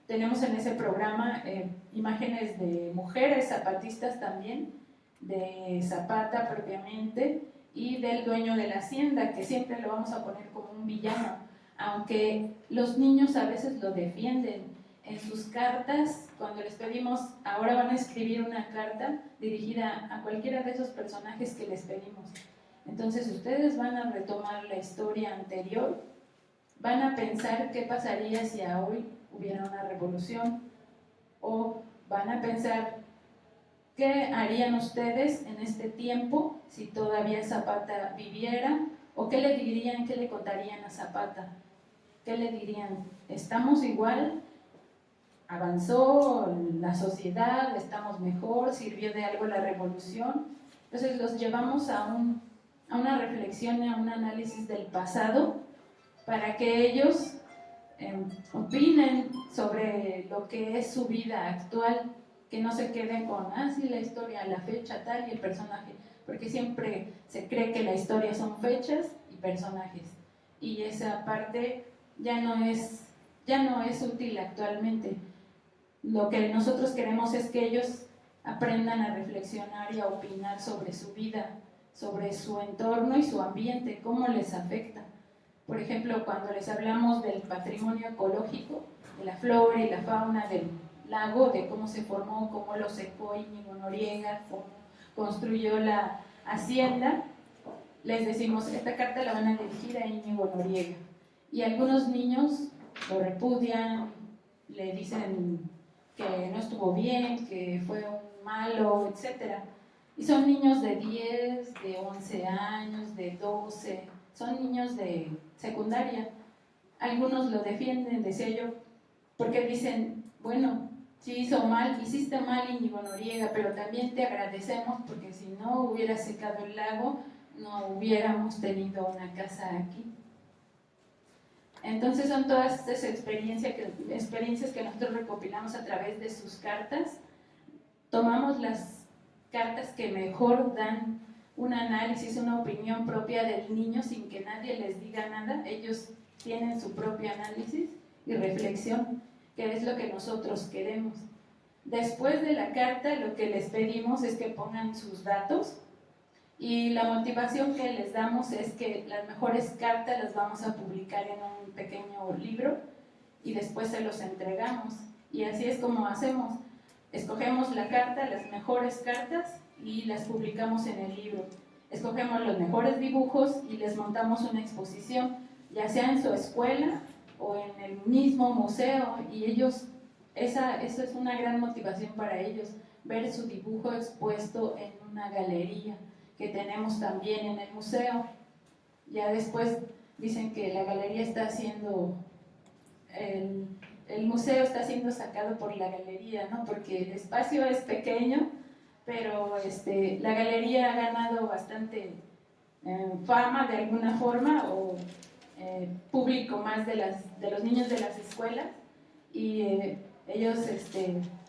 tenemos en ese programa imágenes de mujeres zapatistas también, de Zapata propiamente, y del dueño de la hacienda, que siempre lo vamos a poner como un villano, aunque los niños a veces lo defienden. En sus cartas, cuando les pedimos, ahora van a escribir una carta dirigida a cualquiera de esos personajes que les pedimos. Entonces ustedes van a retomar la historia anterior, van a pensar qué pasaría si hoy hubiera una revolución, o van a pensar qué harían ustedes en este tiempo si todavía Zapata viviera, o qué le dirían, qué le contarían a Zapata. ¿qué le dirían? ¿Estamos igual? ¿Avanzó la sociedad? ¿Estamos mejor? ¿Sirvió de algo la revolución? Entonces los llevamos a una reflexión, a un análisis del pasado para que ellos opinen sobre lo que es su vida actual, que no se queden con, sí, la historia, la fecha tal y el personaje, porque siempre se cree que la historia son fechas y personajes, y esa parte ya no es útil actualmente. Lo que nosotros queremos es que ellos aprendan a reflexionar y a opinar sobre su vida, sobre su entorno y su ambiente, cómo les afecta. Por ejemplo, cuando les hablamos del patrimonio ecológico, de la flora y la fauna del lago, de cómo se formó, cómo lo secó Íñigo Noriega, cómo construyó la hacienda, les decimos, esta carta la van a dirigir a Íñigo Noriega. Y algunos niños lo repudian, le dicen que no estuvo bien, que fue un malo, etc. Y son niños de 10, de 11 años, de 12, son niños de secundaria. Algunos lo defienden, decía yo, porque dicen, bueno, si hizo mal, hiciste mal Íñigo Noriega, pero también te agradecemos porque si no hubiera secado el lago, no hubiéramos tenido una casa aquí. Entonces son todas estas experiencias que nosotros recopilamos a través de sus cartas. Tomamos las cartas que mejor dan un análisis, una opinión propia del niño sin que nadie les diga nada. Ellos tienen su propio análisis y reflexión, que es lo que nosotros queremos. Después de la carta, lo que les pedimos es que pongan sus datos, y la motivación que les damos es que las mejores cartas las vamos a publicar en un pequeño libro y después se los entregamos. Y así es como hacemos. Escogemos la carta, las mejores cartas, y las publicamos en el libro. Escogemos los mejores dibujos y les montamos una exposición, ya sea en su escuela o en el mismo museo, y ellos, esa es una gran motivación para ellos, ver su dibujo expuesto en una galería que tenemos también en el museo. Ya después dicen que la galería está siendo, el museo está siendo sacado por la galería, ¿no? Porque el espacio es pequeño, pero la galería ha ganado bastante fama de alguna forma, o público más de los niños de las escuelas, y ellos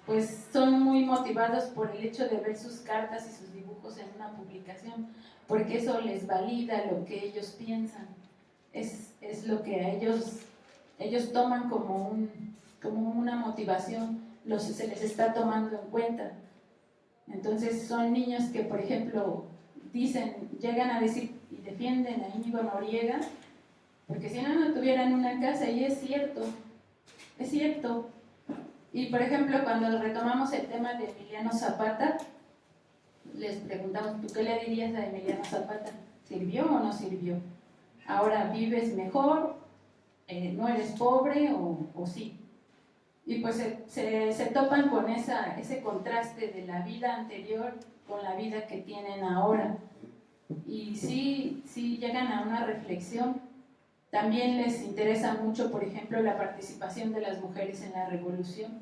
pues son muy motivados por el hecho de ver sus cartas y sus dibujos en una publicación, porque eso les valida lo que ellos piensan, es lo que a ellos toman como una motivación, se les está tomando en cuenta. Entonces son niños que, por ejemplo, llegan a decir y defienden a Íñigo Noriega, porque si no tuvieran una casa, y es cierto. Y por ejemplo, cuando retomamos el tema de Emiliano Zapata, les preguntamos, ¿tú qué le dirías a Emiliano Zapata? ¿Sirvió o no sirvió? ¿Ahora vives mejor? ¿No eres pobre o sí? Y pues se topan con ese contraste de la vida anterior con la vida que tienen ahora. Y sí llegan a una reflexión. También les interesa mucho, por ejemplo, la participación de las mujeres en la revolución.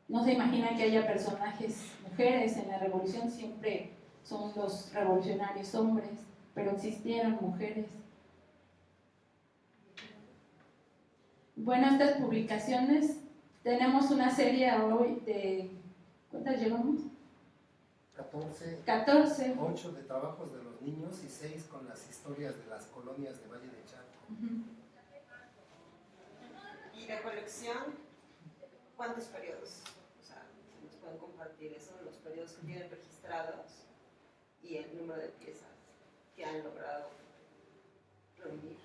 No se imagina que haya personajes mujeres en la revolución, siempre son los revolucionarios hombres, pero existieron mujeres. Bueno, estas publicaciones, tenemos una serie hoy de, ¿cuántas llevamos? 14. 8 de trabajos de los niños y 6 con las historias de las colonias de Valle de Chalco. Y de colección, ¿cuántos periodos? O sea, si nos pueden compartir eso, los periodos que tienen registrados y el número de piezas que han logrado reunir.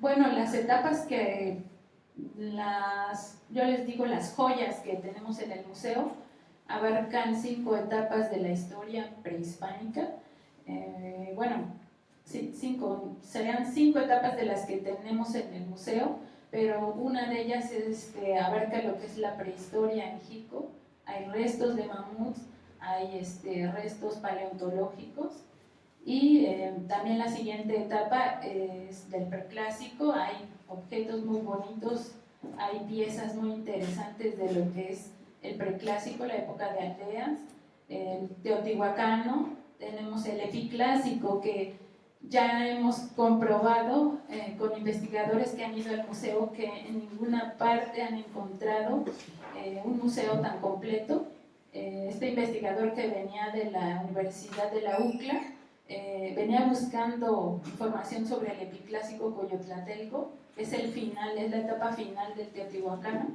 Bueno, las etapas que yo les digo las joyas que tenemos en el museo abarcan 5 etapas de la historia prehispánica. Serían 5 etapas de las que tenemos en el museo, pero una de ellas abarca lo que es la prehistoria en Jico. Hay restos de mamuts, hay restos paleontológicos, Y también la siguiente etapa es del preclásico. Hay objetos muy bonitos, hay piezas muy interesantes de lo que es el preclásico, la época de aldeas, el teotihuacano. Tenemos el epiclásico, que ya hemos comprobado con investigadores que han ido al museo que en ninguna parte han encontrado un museo tan completo. Este investigador, que venía de la Universidad de la UCLA, venía buscando información sobre el epiclásico Coyotlatelco, que es el final, es la etapa final del Teotihuacano.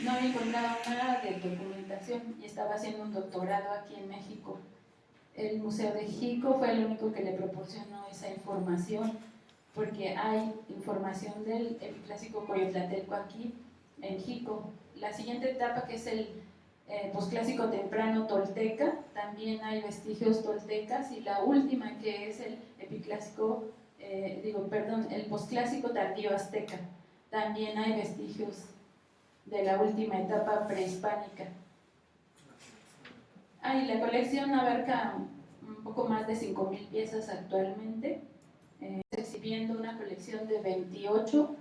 No había encontrado nada de documentación y estaba haciendo un doctorado aquí en México. El Museo de Jico fue el único que le proporcionó esa información, porque hay información del epiclásico Coyotlatelco aquí en Jico. La siguiente etapa, que es el posclásico temprano tolteca, también hay vestigios toltecas, y la última, que es el epiclásico, el posclásico tardío azteca, también hay vestigios de la última etapa prehispánica. La colección abarca un poco más de 5,000 piezas actualmente, exhibiendo una colección de 28.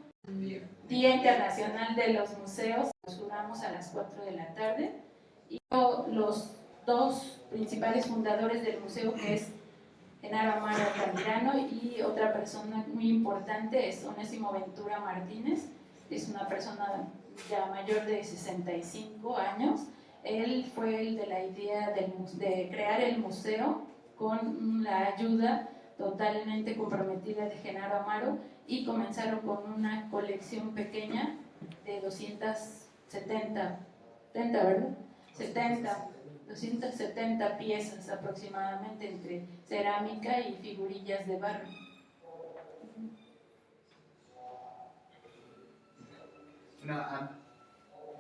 Día Internacional de los Museos, nos jugamos a las 4 de la tarde, y los dos principales fundadores del museo, que es Genaro Amaro Altamirano, y otra persona muy importante es Onésimo Ventura Martínez. Es una persona ya mayor de 65 años. Él fue el de la idea de crear el museo, con la ayuda totalmente comprometida de Genaro Amaro, y comenzaron con una colección pequeña de 270 piezas aproximadamente, entre cerámica y figurillas de barro.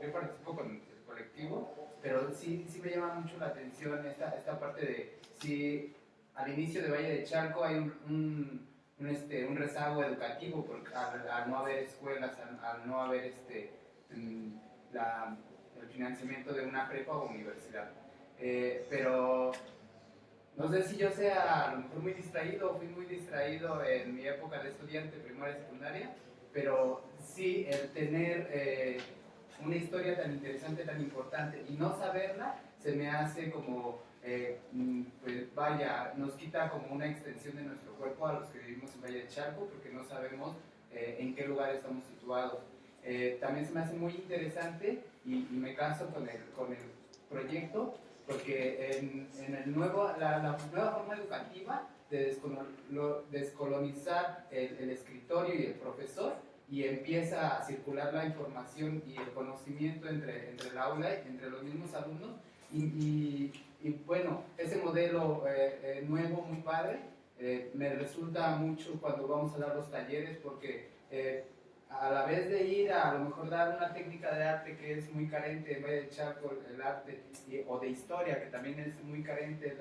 Yo participo con el colectivo, pero sí me llama mucho la atención esta parte de si al inicio de Valle de Chalco hay un rezago educativo, porque al no haber escuelas, al no haber el financiamiento de una prepa o universidad. Pero no sé si yo sea a lo mejor muy distraído, fui muy distraído en mi época de estudiante, primaria y secundaria, pero sí el tener una historia tan interesante, tan importante, y no saberla, se me hace como, pues vaya, nos quita como una extensión de nuestro cuerpo a los que vivimos en Valle de Chalco, porque no sabemos en qué lugar estamos situados. También se me hace muy interesante, y me caso con el proyecto, porque en la nueva forma educativa de descolonizar el escritorio y el profesor, y empieza a circular la información y el conocimiento entre el aula y entre los mismos alumnos, y bueno, ese modelo nuevo, muy padre, me resulta mucho cuando vamos a dar los talleres, porque a la vez de ir a lo mejor dar una técnica de arte que es muy carente en Valle de Chalco, el arte, o de historia, que también es muy carente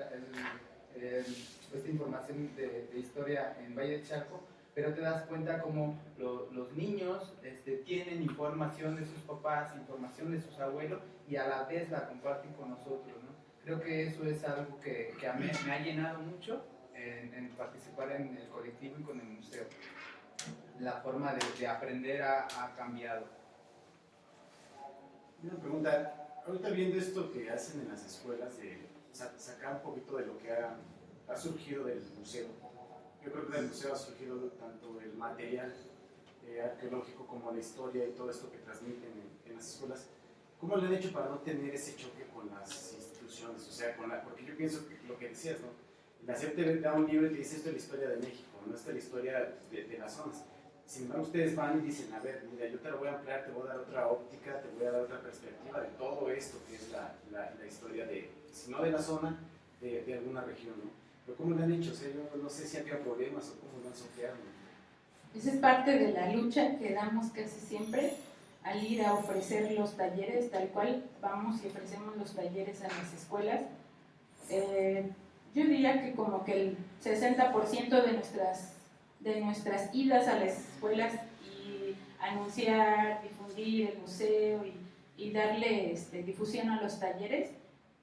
esta información de historia en Valle de Chalco, pero te das cuenta como los niños tienen información de sus papás, información de sus abuelos, y a la vez la comparten con nosotros, ¿no? Creo que eso es algo que a mí me ha llenado mucho en participar en el colectivo y con el museo. La forma de aprender ha cambiado. Una pregunta, ahorita viendo esto que hacen en las escuelas, de sacar un poquito de lo que ha surgido del museo. Yo creo que del museo ha surgido tanto el material arqueológico como la historia y todo esto que transmiten en las escuelas. ¿Cómo lo han hecho para no tener ese choque con las instituciones? O sea, porque yo pienso que lo que decías, ¿no? La SEP te da un libro y te dice esto es la historia de México, no esta es la historia de las zonas. Sin embargo, ustedes van y dicen, a ver, mira, yo te lo voy a ampliar, te voy a dar otra óptica, te voy a dar otra perspectiva de todo esto que es la historia de, si no de la zona, de alguna región, ¿no? Pero ¿cómo lo han hecho? O sea, yo no sé si había problemas o cómo lo han sorteado, ¿no? Esa es parte de la lucha que damos casi siempre al ir a ofrecer los talleres, tal cual vamos y ofrecemos los talleres a las escuelas. Yo diría que como que el 60% de nuestras idas a las escuelas y anunciar, difundir el museo y darle difusión a los talleres,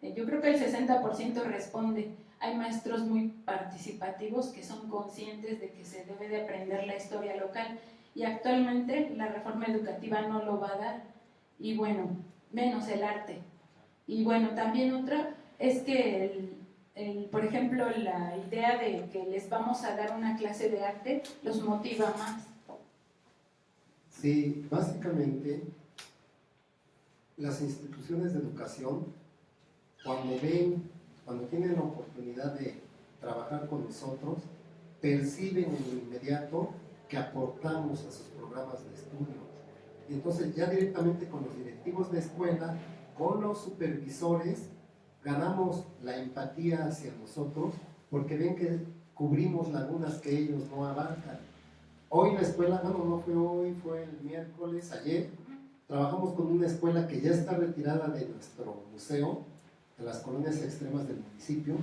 yo creo que el 60% responde. hay maestros muy participativos que son conscientes de que se debe de aprender la historia local y actualmente la reforma educativa no lo va a dar y bueno, menos el arte. Y bueno, también otra es que por ejemplo, la idea de que les vamos a dar una clase de arte los motiva más. Sí, básicamente las instituciones de educación, cuando tienen la oportunidad de trabajar con nosotros, perciben en lo inmediato que aportamos a sus programas de estudio. Y entonces ya directamente con los directivos de escuela, con los supervisores, ganamos la empatía hacia nosotros porque ven que cubrimos lagunas que ellos no abarcan. Hoy la escuela, bueno, no fue hoy, fue el miércoles, ayer, trabajamos con una escuela que ya está retirada de nuestro museo, de las colonias extremas del municipio.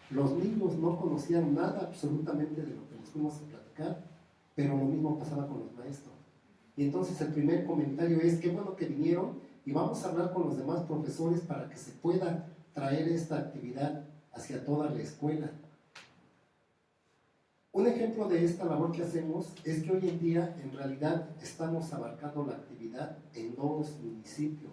Los niños no conocían nada absolutamente de lo que les fuimos a platicar, pero lo mismo pasaba con los maestros. Y entonces el primer comentario es, qué bueno que vinieron y vamos a hablar con los demás profesores para que se pueda traer esta actividad hacia toda la escuela. Un ejemplo de esta labor que hacemos es que hoy en día en realidad estamos abarcando la actividad en 2 municipios,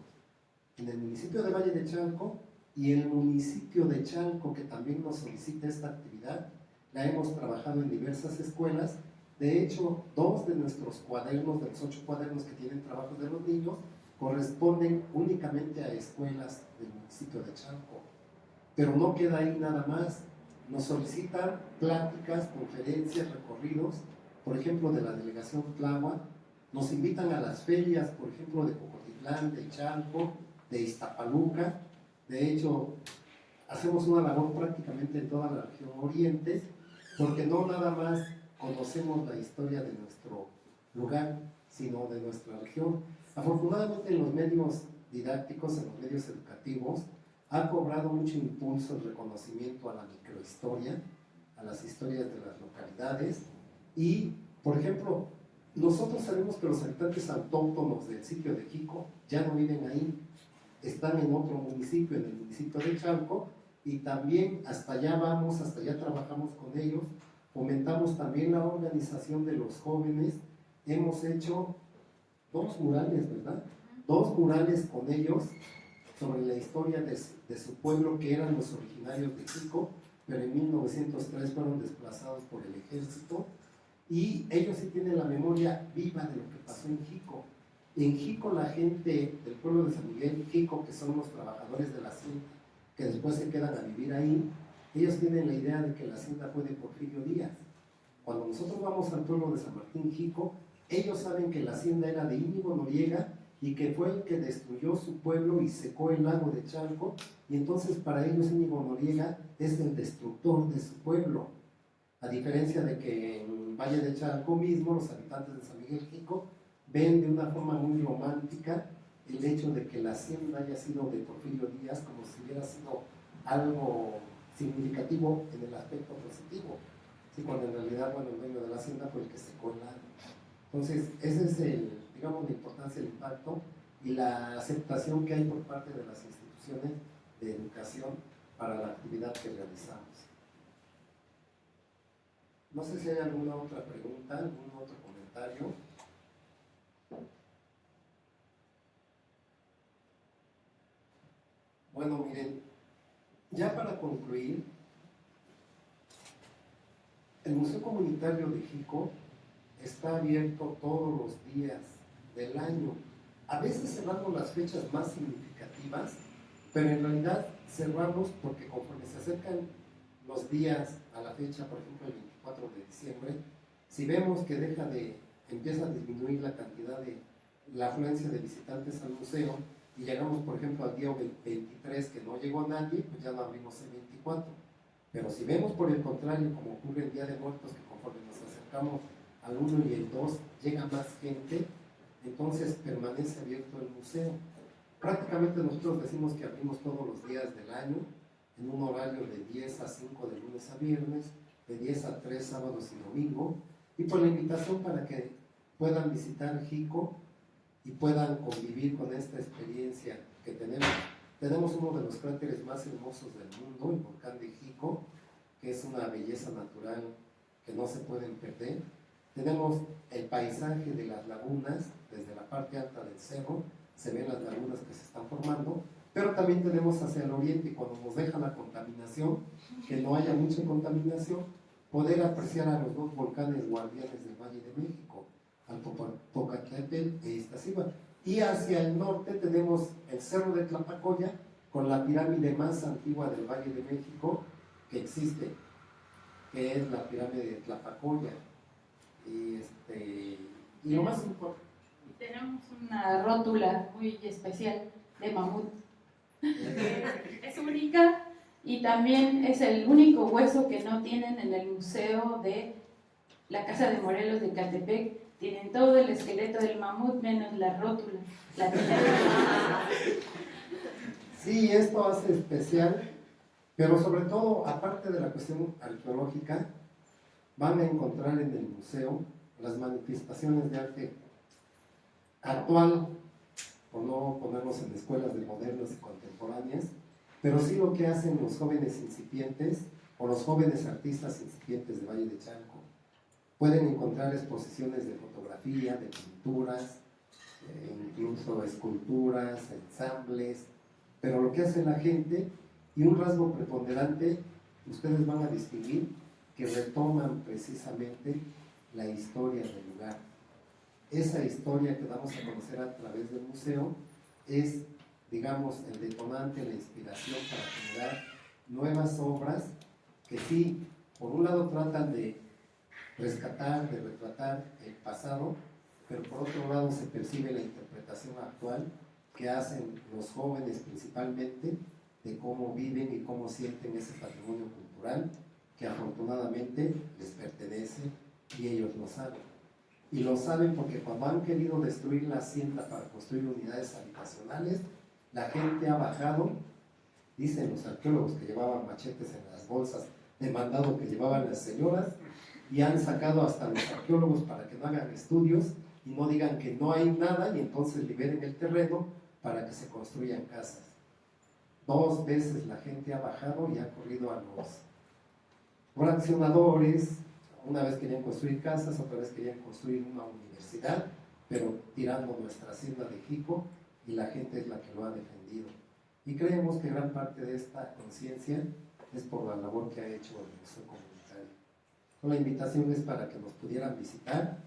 en el municipio de Valle de Chalco y el municipio de Chalco, que también nos solicita esta actividad. La hemos trabajado en diversas escuelas. De hecho, 2 de nuestros cuadernos, de los 8 cuadernos que tienen trabajos de los niños, corresponden únicamente a escuelas del municipio de Chalco. Pero no queda ahí nada más. Nos solicitan pláticas, conferencias, recorridos, por ejemplo, de la delegación Tláhuac. Nos invitan a las ferias, por ejemplo, de Cocotitlán, de Chalco, de Iztapaluca. De hecho, hacemos una labor prácticamente en toda la región oriente, porque no nada más conocemos la historia de nuestro lugar, sino de nuestra región. Afortunadamente, en los medios didácticos, en los medios educativos, ha cobrado mucho impulso el reconocimiento a la microhistoria, a las historias de las localidades y, por ejemplo, nosotros sabemos que los habitantes autóctonos del sitio de Jico ya no viven ahí, están en otro municipio, en el municipio de Chalco, y también hasta allá vamos, hasta allá trabajamos con ellos, fomentamos también la organización de los jóvenes, hemos hecho 2 murales, ¿verdad? 2 murales con ellos sobre la historia de su pueblo, que eran los originarios de Jico, pero en 1903 fueron desplazados por el ejército, y ellos sí tienen la memoria viva de lo que pasó en Jico. En Jico la gente del pueblo de San Miguel, Jico, que son los trabajadores de la hacienda, que después se quedan a vivir ahí, ellos tienen la idea de que la hacienda fue de Porfirio Díaz. Cuando nosotros vamos al pueblo de San Martín, Jico, ellos saben que la hacienda era de Íñigo Noriega y que fue el que destruyó su pueblo y secó el lago de Chalco, y entonces para ellos Íñigo Noriega es el destructor de su pueblo. A diferencia de que en Valle de Chalco mismo, los habitantes de San Miguel Jico ven de una forma muy romántica el hecho de que la hacienda haya sido de Porfirio Díaz, como si hubiera sido algo significativo en el aspecto positivo, ¿sí? Cuando en realidad, bueno, el dueño de la hacienda fue el que secó el lago. Entonces, ese es digamos, la importancia del impacto y la aceptación que hay por parte de las instituciones de educación para la actividad que realizamos. No sé si hay alguna otra pregunta, algún otro comentario. Bueno, miren, ya para concluir, el Museo Comunitario de Jico está abierto todos los días del año. A veces cerramos las fechas más significativas, pero en realidad cerramos porque conforme se acercan los días a la fecha, por ejemplo el 24 de diciembre, si vemos que empieza a disminuir la cantidad de la afluencia de visitantes al museo y llegamos, por ejemplo, al día 23 que no llegó nadie, pues ya no abrimos el 24. Pero si vemos por el contrario, como ocurre el Día de Muertos, que conforme nos acercamos al 1 y el 2 llega más gente, entonces permanece abierto el museo. Prácticamente nosotros decimos que abrimos todos los días del año, en un horario de 10 a 5 de lunes a viernes, de 10 a 3 sábados y domingo, y por la invitación para que puedan visitar Jico y puedan convivir con esta experiencia que tenemos. Tenemos uno de los cráteres más hermosos del mundo, el volcán de Jico, que es una belleza natural que no se pueden perder. Tenemos el paisaje de las lagunas, desde la parte alta del cerro, se ven las lagunas que se están formando, pero también tenemos hacia el oriente, cuando nos deja la contaminación, que no haya mucha contaminación, poder apreciar a los dos volcanes guardianes del Valle de México, al Popocatépetl e Iztaccíhuatl. Y hacia el norte tenemos el Cerro de Tlapacoya, con la pirámide más antigua del Valle de México que existe, que es la pirámide de Tlapacoya. Y lo más importante, tenemos una rótula muy especial de mamut. Es única y también es el único hueso que no tienen en el museo de la Casa de Morelos de Catepec. Tienen todo el esqueleto del mamut menos la rótula. Sí, esto hace especial, pero sobre todo, aparte de la cuestión arqueológica, van a encontrar en el museo las manifestaciones de arte actual, por no ponernos en escuelas de modernas y contemporáneas, pero sí lo que hacen los jóvenes incipientes o los jóvenes artistas incipientes de Valle de Chalco. Pueden encontrar exposiciones de fotografía, de pinturas, incluso esculturas, ensambles, pero lo que hace la gente, y un rasgo preponderante, ustedes van a distinguir que retoman precisamente la historia del lugar. Esa historia que damos a conocer a través del museo es, digamos, el detonante, la inspiración para generar nuevas obras que sí, por un lado tratan de rescatar, de retratar el pasado, pero por otro lado se percibe la interpretación actual que hacen los jóvenes principalmente de cómo viven y cómo sienten ese patrimonio cultural que afortunadamente les pertenece y ellos lo saben. Y lo saben porque cuando han querido destruir la hacienda para construir unidades habitacionales, la gente ha bajado, dicen los arqueólogos que llevaban machetes en las bolsas de mandado que llevaban las señoras, y han sacado hasta los arqueólogos para que no hagan estudios y no digan que no hay nada y entonces liberen el terreno para que se construyan casas. 2 veces la gente ha bajado y ha corrido a los fraccionadores. Una vez querían construir casas, otra vez querían construir una universidad, pero tirando nuestra hacienda de Jico, y la gente es la que lo ha defendido. Y creemos que gran parte de esta conciencia es por la labor que ha hecho el Museo Comunitario. La invitación es para que nos pudieran visitar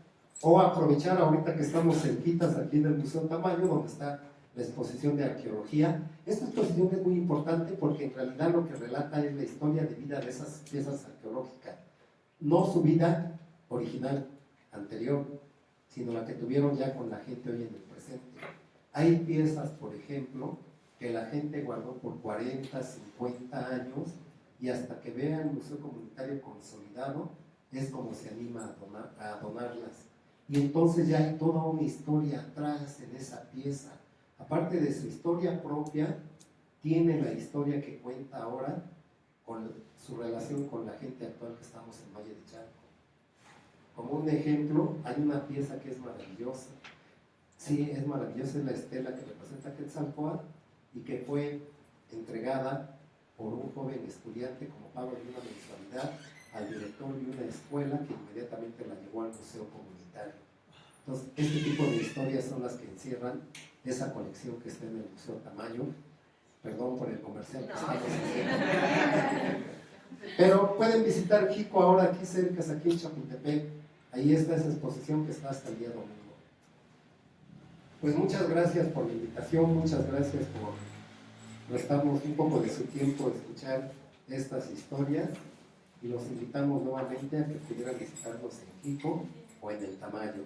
o aprovechar ahorita que estamos cerquitas aquí en el Museo Tamayo, donde está la exposición de arqueología. Esta exposición es muy importante porque en realidad lo que relata es la historia de vida de esas piezas arqueológicas, no su vida original, anterior, sino la que tuvieron ya con la gente hoy en el presente. Hay piezas, por ejemplo, que la gente guardó por 40, 50 años y hasta que vea el Museo Comunitario consolidado, es como se anima a donarlas. Y entonces ya hay toda una historia atrás en esa pieza. Aparte de su historia propia, tiene la historia que cuenta ahora con su relación con la gente actual que estamos en Valle de Chalco. Como un ejemplo, hay una pieza que es maravillosa. Sí, es maravillosa, es la estela que representa a Quetzalcóatl y que fue entregada por un joven estudiante como pago de una mensualidad al director de una escuela que inmediatamente la llevó al Museo Comunitario. Entonces, este tipo de historias son las que encierran esa colección que está en el Museo Tamayo. Perdón por el comercial que estamos haciendo. Pero pueden visitar Jico ahora aquí cerca, aquí en Chapultepec. Ahí está esa exposición que está hasta el día domingo. Pues muchas gracias por la invitación, muchas gracias por prestarnos un poco de su tiempo a escuchar estas historias y los invitamos nuevamente a que pudieran visitarnos en Jico o en el Tamayo.